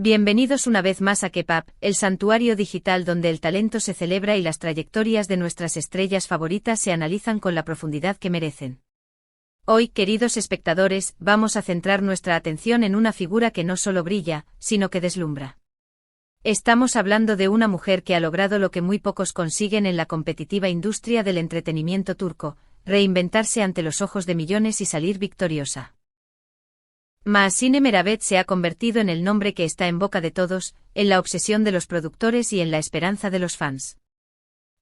Bienvenidos una vez más a Kepap, el santuario digital donde el talento se celebra y las trayectorias de nuestras estrellas favoritas se analizan con la profundidad que merecen. Hoy, queridos espectadores, vamos a centrar nuestra atención en una figura que no solo brilla, sino que deslumbra. Estamos hablando de una mujer que ha logrado lo que muy pocos consiguen en la competitiva industria del entretenimiento turco, reinventarse ante los ojos de millones y salir victoriosa. Mahsine Meravet se ha convertido en el nombre que está en boca de todos, en la obsesión de los productores y en la esperanza de los fans.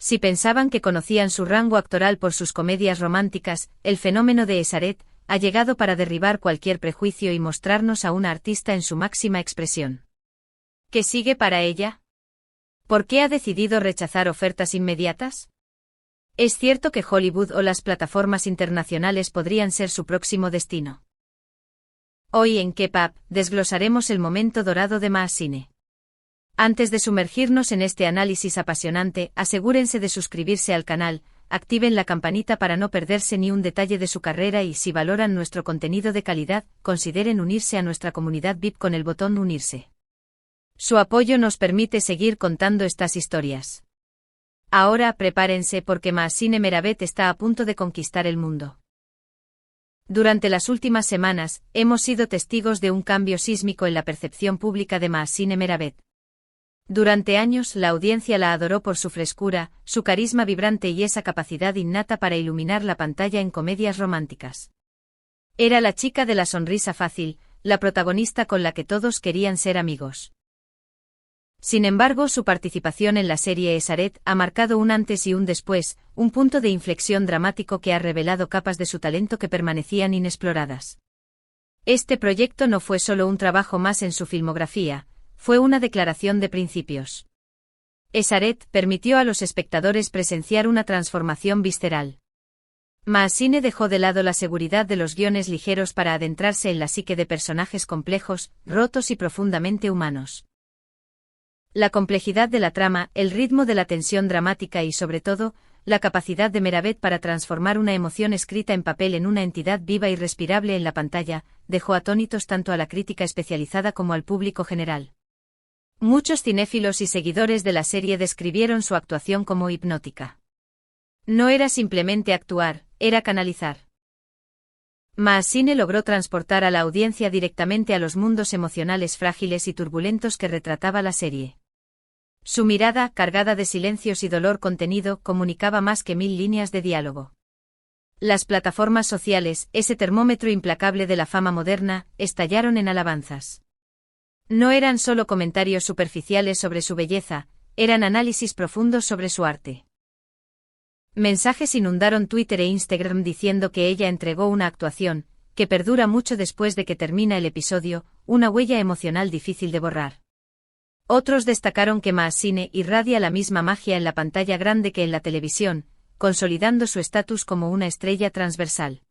Si pensaban que conocían su rango actoral por sus comedias románticas, el fenómeno de Esaret ha llegado para derribar cualquier prejuicio y mostrarnos a una artista en su máxima expresión. ¿Qué sigue para ella? ¿Por qué ha decidido rechazar ofertas inmediatas? ¿Es cierto que Hollywood o las plataformas internacionales podrían ser su próximo destino? Hoy en Kepap, desglosaremos el momento dorado de Mahsine. Antes de sumergirnos en este análisis apasionante, asegúrense de suscribirse al canal, activen la campanita para no perderse ni un detalle de su carrera y si valoran nuestro contenido de calidad, consideren unirse a nuestra comunidad VIP con el botón Unirse. Su apoyo nos permite seguir contando estas historias. Ahora prepárense porque Mahsine Meravet está a punto de conquistar el mundo. Durante las últimas semanas, hemos sido testigos de un cambio sísmico en la percepción pública de Mahsine Meravet. Durante años la audiencia la adoró por su frescura, su carisma vibrante y esa capacidad innata para iluminar la pantalla en comedias románticas. Era la chica de la sonrisa fácil, la protagonista con la que todos querían ser amigos. Sin embargo, su participación en la serie Esaret ha marcado un antes y un después, un punto de inflexión dramático que ha revelado capas de su talento que permanecían inexploradas. Este proyecto no fue solo un trabajo más en su filmografía, fue una declaración de principios. Esaret permitió a los espectadores presenciar una transformación visceral. Mahsine dejó de lado la seguridad de los guiones ligeros para adentrarse en la psique de personajes complejos, rotos y profundamente humanos. La complejidad de la trama, el ritmo de la tensión dramática y sobre todo, la capacidad de Meravet para transformar una emoción escrita en papel en una entidad viva y respirable en la pantalla, dejó atónitos tanto a la crítica especializada como al público general. Muchos cinéfilos y seguidores de la serie describieron su actuación como hipnótica. No era simplemente actuar, era canalizar. Mahsine logró transportar a la audiencia directamente a los mundos emocionales frágiles y turbulentos que retrataba la serie. Su mirada, cargada de silencios y dolor contenido, comunicaba más que 1000 líneas de diálogo. Las plataformas sociales, ese termómetro implacable de la fama moderna, estallaron en alabanzas. No eran solo comentarios superficiales sobre su belleza, eran análisis profundos sobre su arte. Mensajes inundaron Twitter e Instagram diciendo que ella entregó una actuación, que perdura mucho después de que termina el episodio, una huella emocional difícil de borrar. Otros destacaron que Mahsine irradia la misma magia en la pantalla grande que en la televisión, consolidando su estatus como una estrella transversal.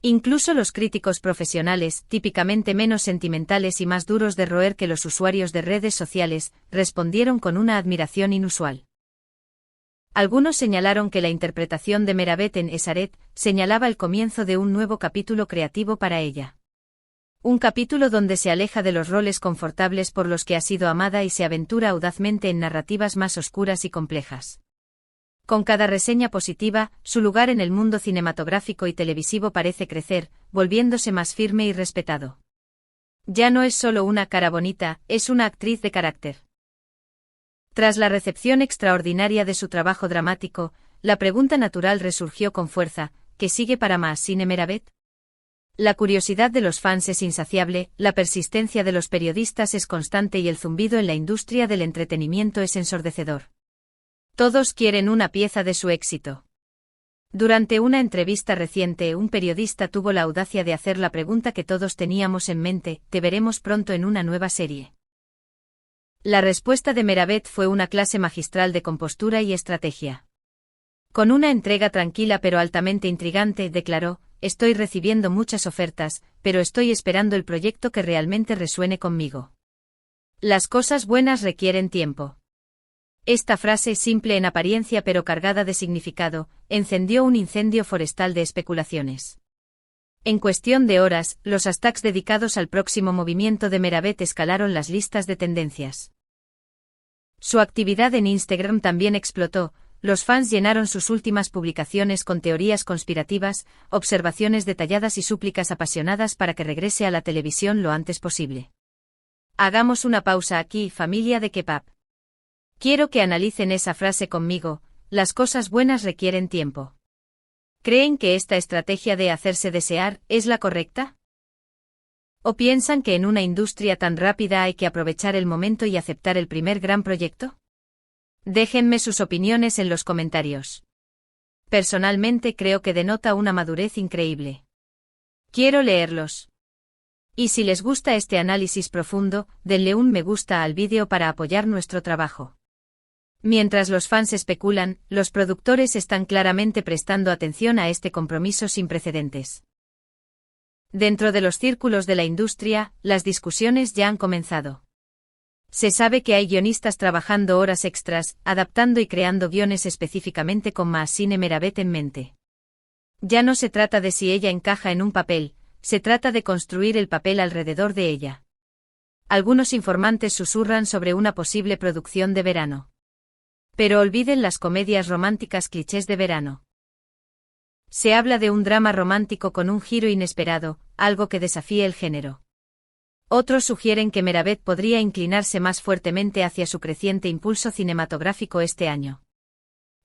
Incluso los críticos profesionales, típicamente menos sentimentales y más duros de roer que los usuarios de redes sociales, respondieron con una admiración inusual. Algunos señalaron que la interpretación de Meravet en Esaret señalaba el comienzo de un nuevo capítulo creativo para ella. Un capítulo donde se aleja de los roles confortables por los que ha sido amada y se aventura audazmente en narrativas más oscuras y complejas. Con cada reseña positiva, su lugar en el mundo cinematográfico y televisivo parece crecer, volviéndose más firme y respetado. Ya no es solo una cara bonita, es una actriz de carácter. Tras la recepción extraordinaria de su trabajo dramático, la pregunta natural resurgió con fuerza: ¿qué sigue para Mahsine Meravet? La curiosidad de los fans es insaciable, la persistencia de los periodistas es constante y el zumbido en la industria del entretenimiento es ensordecedor. Todos quieren una pieza de su éxito. Durante una entrevista reciente, un periodista tuvo la audacia de hacer la pregunta que todos teníamos en mente: ¿te veremos pronto en una nueva serie? La respuesta de Meravet fue una clase magistral de compostura y estrategia. Con una entrega tranquila pero altamente intrigante, declaró: estoy recibiendo muchas ofertas, pero estoy esperando el proyecto que realmente resuene conmigo. Las cosas buenas requieren tiempo. Esta frase, simple en apariencia pero cargada de significado, encendió un incendio forestal de especulaciones. En cuestión de horas, los hashtags dedicados al próximo movimiento de Meravet escalaron las listas de tendencias. Su actividad en Instagram también explotó. Los fans llenaron sus últimas publicaciones con teorías conspirativas, observaciones detalladas y súplicas apasionadas para que regrese a la televisión lo antes posible. Hagamos una pausa aquí, familia de K-pop. Quiero que analicen esa frase conmigo: las cosas buenas requieren tiempo. ¿Creen que esta estrategia de hacerse desear es la correcta? ¿O piensan que en una industria tan rápida hay que aprovechar el momento y aceptar el primer gran proyecto? Déjenme sus opiniones en los comentarios. Personalmente creo que denota una madurez increíble. Quiero leerlos. Y si les gusta este análisis profundo, denle un me gusta al vídeo para apoyar nuestro trabajo. Mientras los fans especulan, los productores están claramente prestando atención a este compromiso sin precedentes. Dentro de los círculos de la industria, las discusiones ya han comenzado. Se sabe que hay guionistas trabajando horas extras, adaptando y creando guiones específicamente con Mahzene Meravet en mente. Ya no se trata de si ella encaja en un papel, se trata de construir el papel alrededor de ella. Algunos informantes susurran sobre una posible producción de verano. Pero olviden las comedias románticas clichés de verano. Se habla de un drama romántico con un giro inesperado, algo que desafíe el género. Otros sugieren que Meravet podría inclinarse más fuertemente hacia su creciente impulso cinematográfico este año.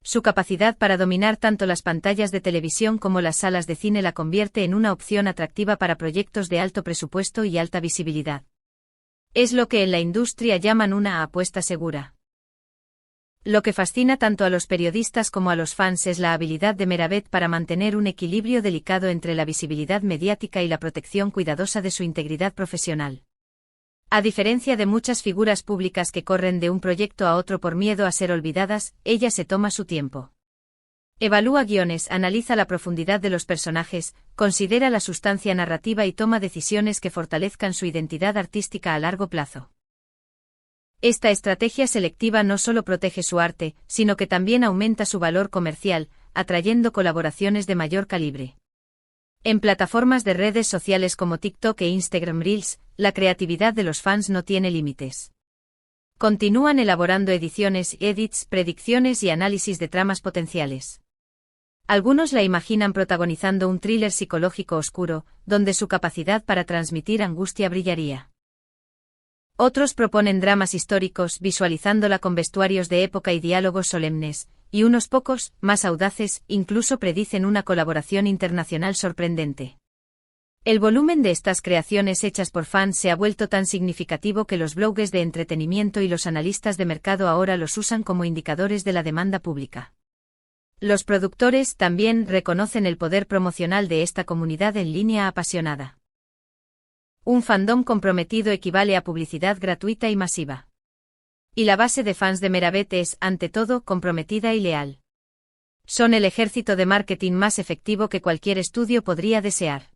Su capacidad para dominar tanto las pantallas de televisión como las salas de cine la convierte en una opción atractiva para proyectos de alto presupuesto y alta visibilidad. Es lo que en la industria llaman una apuesta segura. Lo que fascina tanto a los periodistas como a los fans es la habilidad de Meravet para mantener un equilibrio delicado entre la visibilidad mediática y la protección cuidadosa de su integridad profesional. A diferencia de muchas figuras públicas que corren de un proyecto a otro por miedo a ser olvidadas, ella se toma su tiempo. Evalúa guiones, analiza la profundidad de los personajes, considera la sustancia narrativa y toma decisiones que fortalezcan su identidad artística a largo plazo. Esta estrategia selectiva no solo protege su arte, sino que también aumenta su valor comercial, atrayendo colaboraciones de mayor calibre. En plataformas de redes sociales como TikTok e Instagram Reels, la creatividad de los fans no tiene límites. Continúan elaborando ediciones, edits, predicciones y análisis de tramas potenciales. Algunos la imaginan protagonizando un thriller psicológico oscuro, donde su capacidad para transmitir angustia brillaría. Otros proponen dramas históricos, visualizándola con vestuarios de época y diálogos solemnes, y unos pocos, más audaces, incluso predicen una colaboración internacional sorprendente. El volumen de estas creaciones hechas por fans se ha vuelto tan significativo que los bloggers de entretenimiento y los analistas de mercado ahora los usan como indicadores de la demanda pública. Los productores también reconocen el poder promocional de esta comunidad en línea apasionada. Un fandom comprometido equivale a publicidad gratuita y masiva. Y la base de fans de Meravet es, ante todo, comprometida y leal. Son el ejército de marketing más efectivo que cualquier estudio podría desear.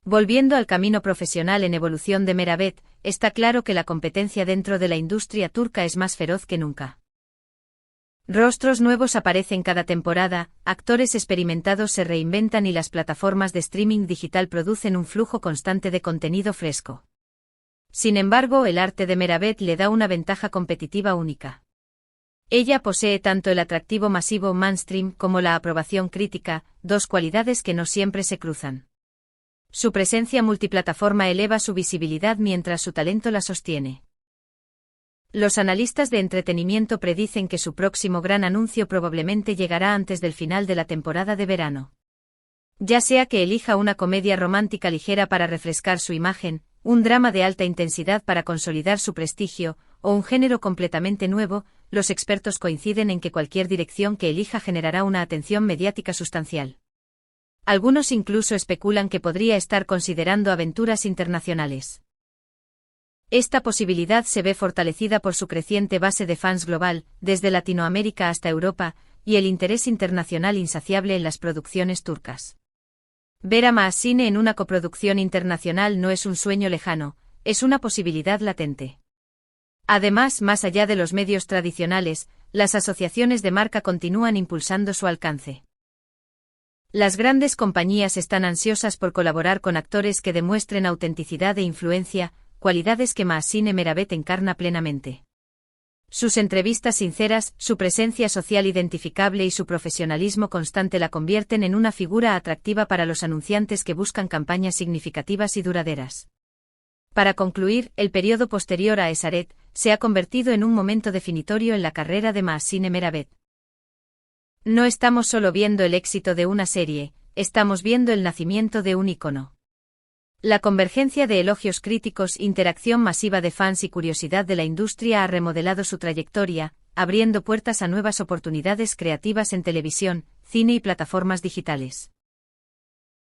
Volviendo al camino profesional en evolución de Meravet, está claro que la competencia dentro de la industria turca es más feroz que nunca. Rostros nuevos aparecen cada temporada, actores experimentados se reinventan y las plataformas de streaming digital producen un flujo constante de contenido fresco. Sin embargo, el arte de Meravet le da una ventaja competitiva única. Ella posee tanto el atractivo masivo mainstream como la aprobación crítica, dos cualidades que no siempre se cruzan. Su presencia multiplataforma eleva su visibilidad mientras su talento la sostiene. Los analistas de entretenimiento predicen que su próximo gran anuncio probablemente llegará antes del final de la temporada de verano. Ya sea que elija una comedia romántica ligera para refrescar su imagen, un drama de alta intensidad para consolidar su prestigio, o un género completamente nuevo, los expertos coinciden en que cualquier dirección que elija generará una atención mediática sustancial. Algunos incluso especulan que podría estar considerando aventuras internacionales. Esta posibilidad se ve fortalecida por su creciente base de fans global, desde Latinoamérica hasta Europa, y el interés internacional insaciable en las producciones turcas. Ver a Mahzene en una coproducción internacional no es un sueño lejano, es una posibilidad latente. Además, más allá de los medios tradicionales, las asociaciones de marca continúan impulsando su alcance. Las grandes compañías están ansiosas por colaborar con actores que demuestren autenticidad e influencia, cualidades que Mahsine Meravet encarna plenamente. Sus entrevistas sinceras, su presencia social identificable y su profesionalismo constante la convierten en una figura atractiva para los anunciantes que buscan campañas significativas y duraderas. Para concluir, el periodo posterior a Esaret se ha convertido en un momento definitorio en la carrera de Mahsine Meravet. No estamos solo viendo el éxito de una serie, estamos viendo el nacimiento de un ícono. La convergencia de elogios críticos, interacción masiva de fans y curiosidad de la industria ha remodelado su trayectoria, abriendo puertas a nuevas oportunidades creativas en televisión, cine y plataformas digitales.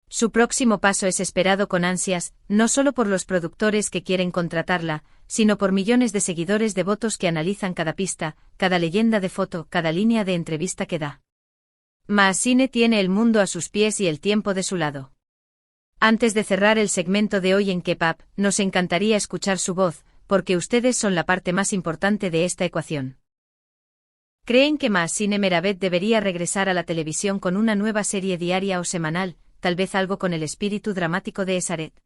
Su próximo paso es esperado con ansias, no solo por los productores que quieren contratarla, sino por millones de seguidores devotos que analizan cada pista, cada leyenda de foto, cada línea de entrevista que da. Mahsine tiene el mundo a sus pies y el tiempo de su lado. Antes de cerrar el segmento de hoy en K-Pop, nos encantaría escuchar su voz, porque ustedes son la parte más importante de esta ecuación. ¿Creen que Mahsine Meravet debería regresar a la televisión con una nueva serie diaria o semanal, tal vez algo con el espíritu dramático de Esaret?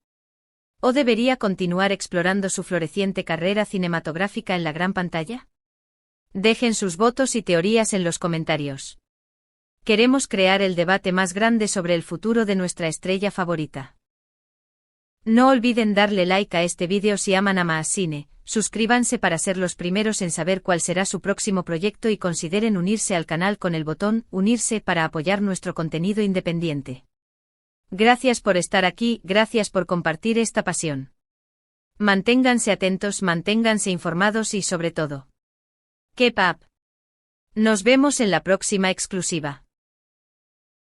¿O debería continuar explorando su floreciente carrera cinematográfica en la gran pantalla? Dejen sus votos y teorías en los comentarios. Queremos crear el debate más grande sobre el futuro de nuestra estrella favorita. No olviden darle like a este vídeo si aman a Mahsine, suscríbanse para ser los primeros en saber cuál será su próximo proyecto y consideren unirse al canal con el botón unirse para apoyar nuestro contenido independiente. Gracias por estar aquí, gracias por compartir esta pasión. Manténganse atentos, manténganse informados y sobre todo, K-Pop. Nos vemos en la próxima exclusiva.